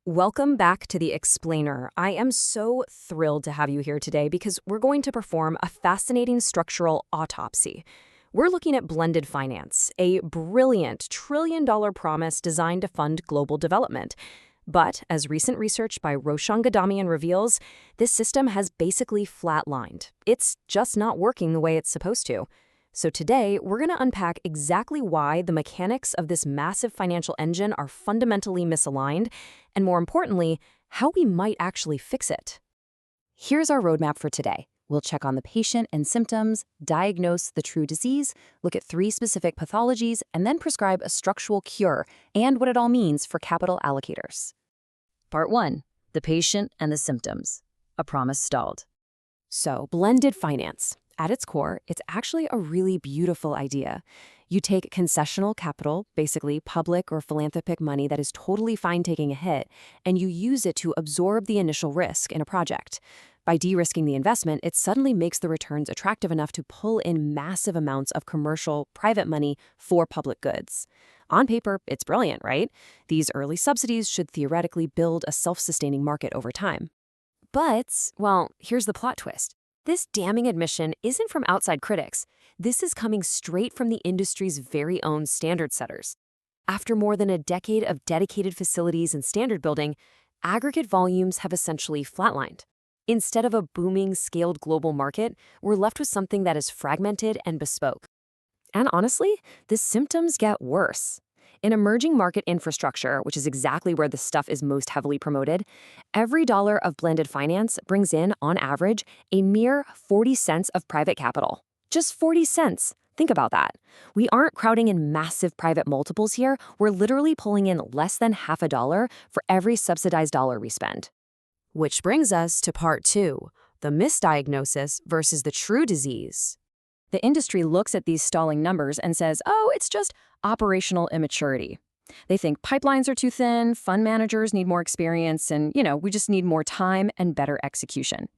Welcome back to The Explainer. I am so thrilled to have you here today because we're going to perform a fascinating structural autopsy. We're looking at blended finance, a brilliant trillion-dollar promise designed to fund global development. But as recent research by Roshan Gadamian reveals, this system has basically flatlined. It's just not working the way it's supposed to. So today, we're going to unpack exactly why the mechanics of this massive financial engine are fundamentally misaligned, and more importantly, how we might actually fix it. Here's our roadmap for today. We'll check on the patient and symptoms, diagnose the true disease, look at 3 specific pathologies, and then prescribe a structural cure and what it all means for capital allocators. Part 1. The patient and the symptoms. A promise stalled. So, blended finance. At its core, it's actually a really beautiful idea. You take concessional capital, basically public or philanthropic money that is totally fine taking a hit, and you use it to absorb the initial risk in a project. By de-risking the investment, it suddenly makes the returns attractive enough to pull in massive amounts of commercial, private money for public goods. On paper, it's brilliant, right? These early subsidies should theoretically build a self-sustaining market over time. But, well, here's the plot twist. This damning admission isn't from outside critics. This is coming straight from the industry's very own standard setters. After more than a decade of dedicated facilities and standard building, aggregate volumes have essentially flatlined. Instead of a booming, scaled global market, we're left with something that is fragmented and bespoke. And honestly, the symptoms get worse. In emerging market infrastructure, which is exactly where this stuff is most heavily promoted, every dollar of blended finance brings in, on average, a mere 40 cents of private capital. Just 40 cents. Think about that. We aren't crowding in massive private multiples here. We're literally pulling in less than half a dollar for every subsidized dollar we spend. Which brings us to part 2, the misdiagnosis versus the true disease. The industry looks at these stalling numbers and says, oh, it's just operational immaturity. They think pipelines are too thin, fund managers need more experience, and, we just need more time and better execution.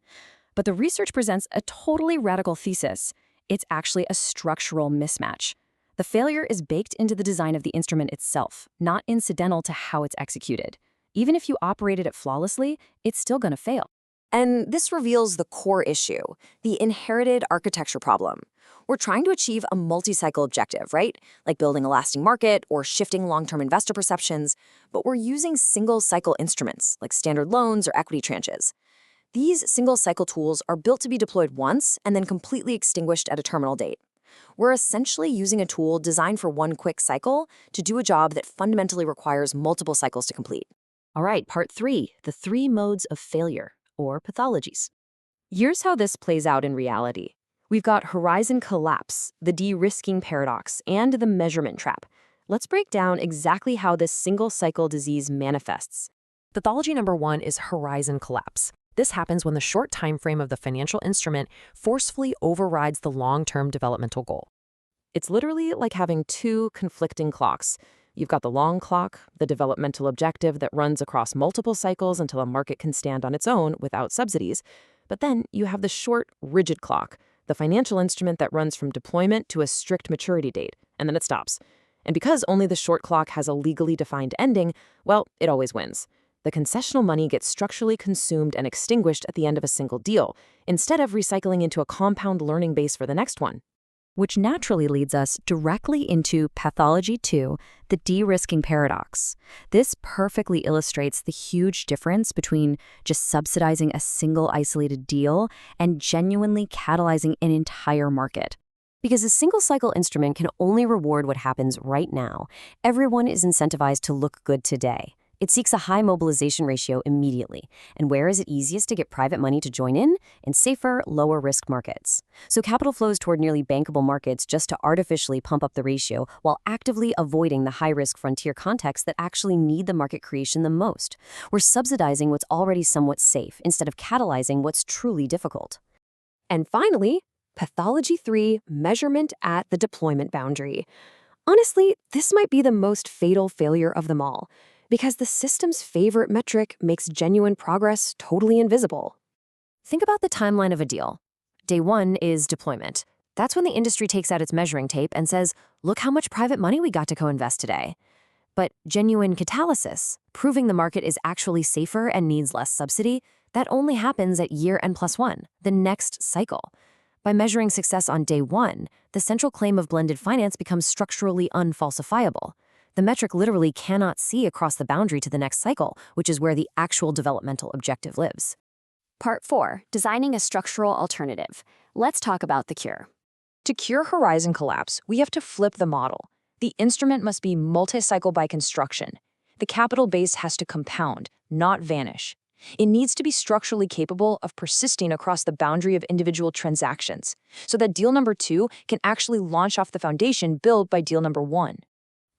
But the research presents a totally radical thesis. It's actually a structural mismatch. The failure is baked into the design of the instrument itself, not incidental to how it's executed. Even if you operated it flawlessly, it's still going to fail. And this reveals the core issue, the inherited architecture problem. We're trying to achieve a multi-cycle objective, right? Like building a lasting market or shifting long-term investor perceptions, but we're using single-cycle instruments like standard loans or equity tranches. These single-cycle tools are built to be deployed once and then completely extinguished at a terminal date. We're essentially using a tool designed for one quick cycle to do a job that fundamentally requires multiple cycles to complete. All right, part 3, the 3 modes of failure, or pathologies. Here's how this plays out in reality. We've got horizon collapse, the de-risking paradox, and the measurement trap. Let's break down exactly how this single-cycle disease manifests. Pathology number 1 is horizon collapse. This happens when the short time frame of the financial instrument forcefully overrides the long-term developmental goal. It's literally like having 2 conflicting clocks. You've got the long clock, the developmental objective that runs across multiple cycles until a market can stand on its own without subsidies. But then you have the short, rigid clock, the financial instrument that runs from deployment to a strict maturity date, and then it stops. And because only the short clock has a legally defined ending, well, it always wins. The concessional money gets structurally consumed and extinguished at the end of a single deal, instead of recycling into a compound learning base for the next one. Which naturally leads us directly into pathology 2, the de-risking paradox. This perfectly illustrates the huge difference between just subsidizing a single isolated deal and genuinely catalyzing an entire market. Because a single-cycle instrument can only reward what happens right now. Everyone is incentivized to look good today. It seeks a high mobilization ratio immediately. And where is it easiest to get private money to join in? In safer, lower-risk markets. So capital flows toward nearly bankable markets just to artificially pump up the ratio while actively avoiding the high-risk frontier contexts that actually need the market creation the most. We're subsidizing what's already somewhat safe instead of catalyzing what's truly difficult. And finally, pathology 3, measurement at the deployment boundary. Honestly, this might be the most fatal failure of them all, because the system's favorite metric makes genuine progress totally invisible. Think about the timeline of a deal. Day 1 is deployment. That's when the industry takes out its measuring tape and says, look how much private money we got to co-invest today. But genuine catalysis, proving the market is actually safer and needs less subsidy, that only happens at year N+1, the next cycle. By measuring success on day one, the central claim of blended finance becomes structurally unfalsifiable. The metric literally cannot see across the boundary to the next cycle, which is where the actual developmental objective lives. Part 4. Designing a structural alternative. Let's talk about the cure. To cure horizon collapse, we have to flip the model. The instrument must be multi-cycle by construction. The capital base has to compound, not vanish. It needs to be structurally capable of persisting across the boundary of individual transactions, so that deal number 2 can actually launch off the foundation built by deal number 1.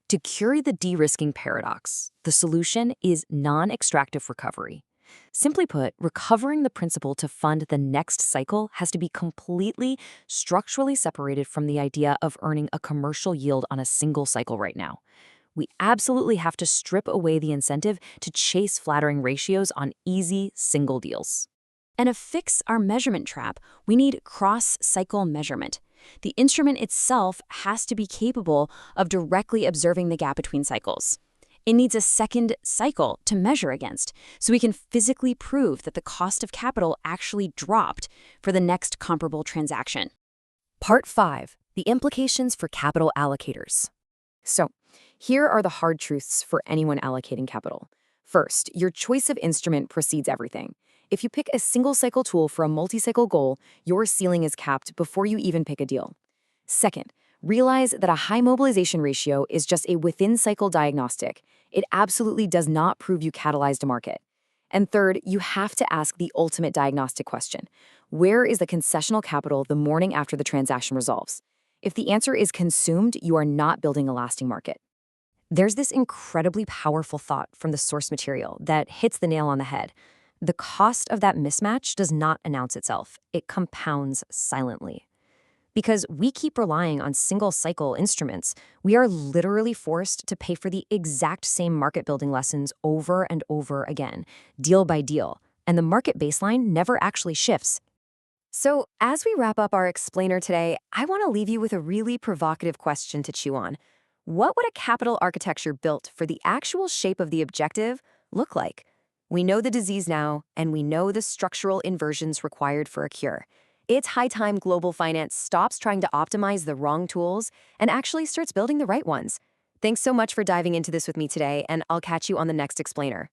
To cure the de-risking paradox, the solution is non-extractive recovery. Simply put, recovering the principal to fund the next cycle has to be completely structurally separated from the idea of earning a commercial yield on a single cycle right now. We absolutely have to strip away the incentive to chase flattering ratios on easy single deals. And to fix our measurement trap, we need cross-cycle measurement. The instrument itself has to be capable of directly observing the gap between cycles. It needs a second cycle to measure against, so we can physically prove that the cost of capital actually dropped for the next comparable transaction. Part 5. The implications for capital allocators. So, here are the hard truths for anyone allocating capital. First, your choice of instrument precedes everything. If you pick a single-cycle tool for a multi-cycle goal, your ceiling is capped before you even pick a deal. Second, realize that a high mobilization ratio is just a within-cycle diagnostic. It absolutely does not prove you catalyzed a market. And third, you have to ask the ultimate diagnostic question. Where is the concessional capital the morning after the transaction resolves? If the answer is consumed, you are not building a lasting market. There's this incredibly powerful thought from the source material that hits the nail on the head. The cost of that mismatch does not announce itself. It compounds silently. Because we keep relying on single-cycle instruments, we are literally forced to pay for the exact same market-building lessons over and over again, deal by deal, and the market baseline never actually shifts. So, as we wrap up our explainer today, I want to leave you with a really provocative question to chew on. What would a capital architecture built for the actual shape of the objective look like? We know the disease now, and we know the structural inversions required for a cure. It's high time global finance stops trying to optimize the wrong tools and actually starts building the right ones. Thanks so much for diving into this with me today, and I'll catch you on the next explainer.